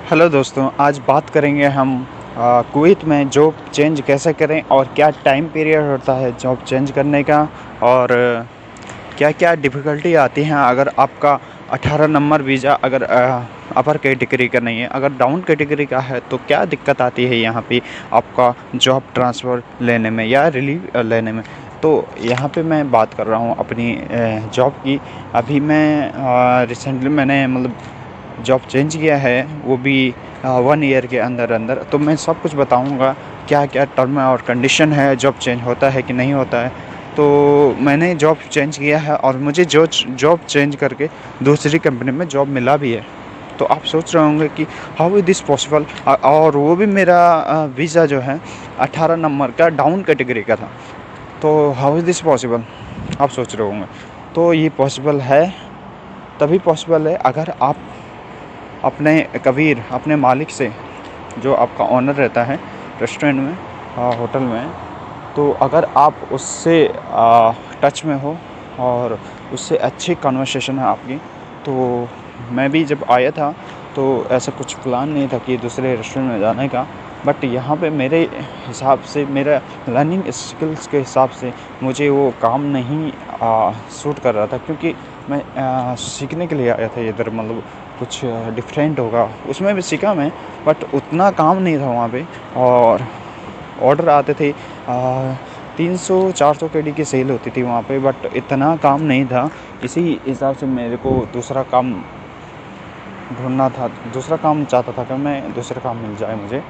Hello दोस्तों, आज बात करेंगे हम कुवैत में जॉब चेंज कैसे करें और क्या टाइम पीरियड होता है जॉब चेंज करने का और क्या-क्या डिफ़िकल्टी आती हैं अगर आपका 18 नंबर वीज़ा अगर अपर कैटेगरी का नहीं है, अगर डाउन कैटेगरी का है तो क्या दिक्कत आती है यहाँ पे आपका जॉब ट्रांसफ़र लेने में या रिलीव लेने में। तो यहाँ पे मैं बात कर रहा हूँ अपनी जॉब की। अभी मैं रिसेंटली मैंने मतलब जॉब चेंज किया है, वो भी 1 ईयर के अंदर-अंदर। तो मैं सब कुछ बताऊँगा, क्या-क्या टर्म और कंडीशन है, जॉब चेंज होता है कि नहीं होता है। तो मैंने जॉब चेंज किया है और मुझे जॉब चेंज करके दूसरी कंपनी में जॉब मिला भी है। तो आप सोच रहे होंगे कि हाउ इज़ दिस पॉसिबल और वो भी मेरा वीज़ा जो है 18 नंबर का डाउन कैटेगरी का था। तो हाउ इज़ दिस पॉसिबल आप सोच रहे होंगे। तो ये पॉसिबल है, तभी पॉसिबल है अगर आप अपने मालिक से, जो आपका ओनर रहता है रेस्टोरेंट में, होटल में, तो अगर आप उससे टच में हो और उससे अच्छी कन्वर्सेशन है आपकी। तो मैं भी जब आया था तो ऐसा कुछ प्लान नहीं था कि दूसरे रेस्टोरेंट में जाने का, बट यहाँ पे मेरे हिसाब से, मेरा लर्निंग स्किल्स के हिसाब से मुझे वो काम नहीं सूट कर रहा था, क्योंकि मैं सीखने के लिए आया था इधर। मतलब कुछ डिफरेंट होगा, उसमें भी सीखा मैं, बट उतना काम नहीं था वहाँ पे। और ऑर्डर आते थे 300-400 केडी की सेल होती थी वहाँ पे, बट इतना काम नहीं था। इसी हिसाब से मेरे को दूसरा काम ढूँढना था, दूसरा काम चाहता था कि मैं दूसरा काम मिल जाए मुझे।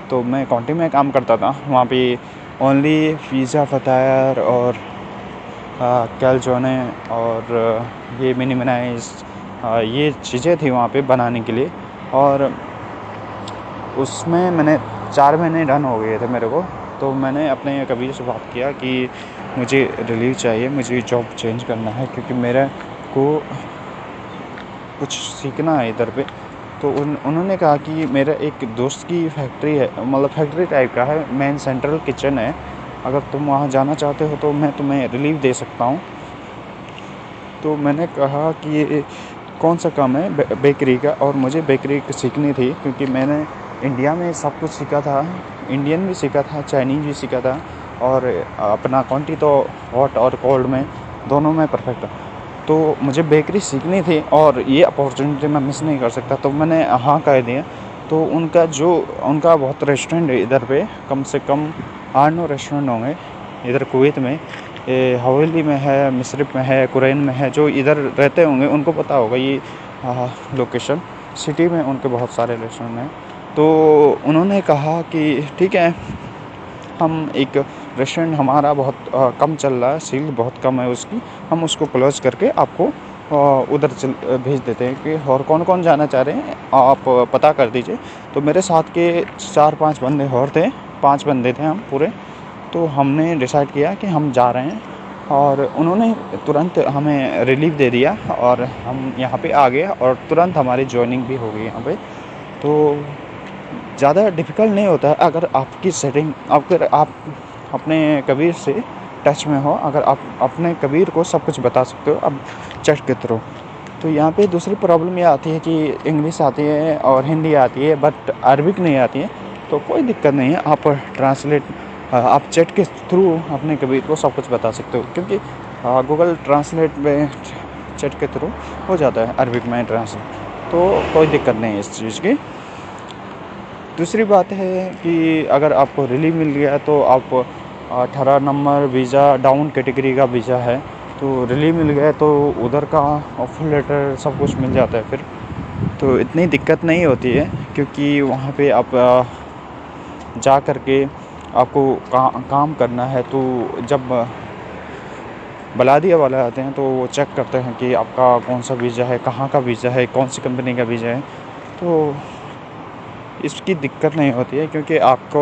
तो मैं काउंटी में काम करता था, वहाँ पे ओनली पिज़्ज़ा, फतायर और कैलज़ोने और ये मिनी मिनाइज़, ये चीज़ें थी वहाँ पे बनाने के लिए। और उसमें मैंने 4 महीने रन हो गए थे मेरे को। तो मैंने अपने कबीर से बात किया कि मुझे रिलीव चाहिए, मुझे जॉब चेंज करना है, क्योंकि मेरे को कुछ सीखना है इधर पे। तो उन्होंने कहा कि मेरा एक दोस्त की फैक्ट्री है, मतलब फैक्ट्री टाइप का है, मेन सेंट्रल किचन है, अगर तुम वहाँ जाना चाहते हो तो मैं तुम्हें रिलीव दे सकता हूँ। तो मैंने कहा कि ये कौन सा काम है, बेकरी का, और मुझे बेकरी सीखनी थी, क्योंकि मैंने इंडिया में सब कुछ सीखा था, इंडियन भी सीखा था, चाइनीज़ भी सीखा था, और अपना क्वांटी तो हॉट और कोल्ड में दोनों में परफेक्ट था। तो मुझे बेकरी सीखनी थी और ये अपॉर्चुनिटी मैं मिस नहीं कर सकता, तो मैंने हाँ कह दिया। तो उनका बहुत रेस्टोरेंट है इधर पे, कम से कम 8-9 रेस्टोरेंट होंगे इधर कुवैत में। ये हवेली में है, मिसरिफ में है, कुरैन में है। जो इधर रहते होंगे उनको पता होगा ये लोकेशन। सिटी में उनके बहुत सारे रेस्टोरेंट हैं। तो उन्होंने कहा कि ठीक है, हम एक रेस्टोरेंट हमारा बहुत कम चल रहा है, सेल बहुत कम है उसकी, हम उसको क्लोज़ करके आपको उधर भेज देते हैं। कि और कौन-कौन जाना चाह रहे हैं आप पता कर दीजिए। तो मेरे साथ के 4-5 बंदे और थे, 5 बंदे थे हम पूरे। तो हमने डिसाइड किया कि हम जा रहे हैं, और उन्होंने तुरंत हमें रिलीव दे दिया और हम यहाँ पे आ गए और तुरंत हमारी जॉइनिंग भी हो गई यहाँ पे। तो ज़्यादा डिफ़िकल्ट नहीं होता है अगर आपकी सेटिंग, अगर आप अपने कबीर से टच में हो, अगर आप अपने कबीर को सब कुछ बता सकते हो अब चैट के थ्रू। तो यहाँ पे दूसरी प्रॉब्लम ये आती है कि इंग्लिश आती है और हिंदी आती है, बट अरबिक नहीं आती है। तो कोई दिक्कत नहीं है, आप चैट के थ्रू अपने कबीर को सब कुछ बता सकते हो, क्योंकि गूगल ट्रांसलेट में चैट के थ्रू हो जाता है अरबिक में ट्रांसलेट। तो कोई दिक्कत नहीं है इस चीज़ की। दूसरी बात है कि अगर आपको रिलीव मिल गया तो आप 18 नंबर वीज़ा डाउन कैटेगरी का वीज़ा है, तो रिलीव मिल गया तो उधर का ऑफर लेटर सब कुछ मिल जाता है फिर। तो इतनी दिक्कत नहीं होती है, क्योंकि वहाँ पे आप जा कर के आपको काम करना है। तो जब बलादिया वाले आते हैं तो वो चेक करते हैं कि आपका कौन सा वीज़ा है, कहाँ का वीज़ा है, कौन सी कंपनी का वीज़ा है। तो इसकी दिक्कत नहीं होती है, क्योंकि आपको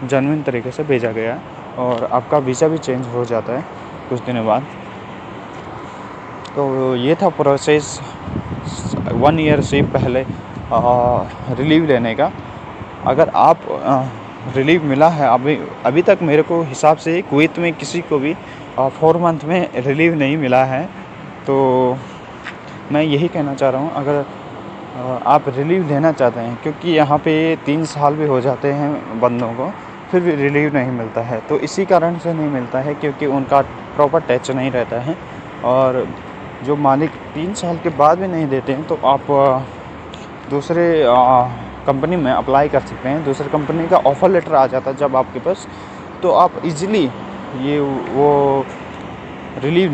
जेन्युइन तरीके से भेजा गया है और आपका वीज़ा भी चेंज हो जाता है कुछ दिनों बाद। तो ये था प्रोसेस 1 ईयर से पहले रिलीव लेने का। अगर आप रिलीव मिला है, अभी तक मेरे को हिसाब से कुवैत में किसी को भी 4 मंथ में रिलीव नहीं मिला है। तो मैं यही कहना चाह रहा हूँ, अगर आप रिलीव लेना चाहते हैं, क्योंकि यहाँ पे 3 साल भी हो जाते हैं बंदों को, फिर भी रिलीव नहीं मिलता है। तो इसी कारण से नहीं मिलता है क्योंकि उनका प्रॉपर टच नहीं रहता है, और जो मालिक 3 साल के बाद भी नहीं देते हैं, तो आप दूसरे कंपनी में अप्लाई कर सकते हैं। दूसरी कंपनी का ऑफ़र लेटर आ जाता है जब आपके पास, तो आप इजीली ये वो रिलीव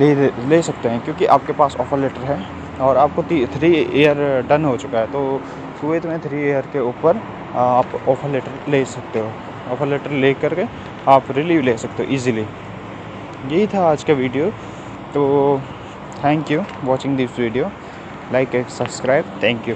ले सकते हैं, क्योंकि आपके पास ऑफ़र लेटर है और आपको 3 ईयर डन हो चुका है। तो कुवैत में 3 ईयर के ऊपर आप ऑफ़र लेटर ले सकते हो। ऑफ़र लेटर ले कर के आप रिलीव ले सकते हो ईज़िली। यही था आज का वीडियो। तो thank you watching this video, like and subscribe. Thank you.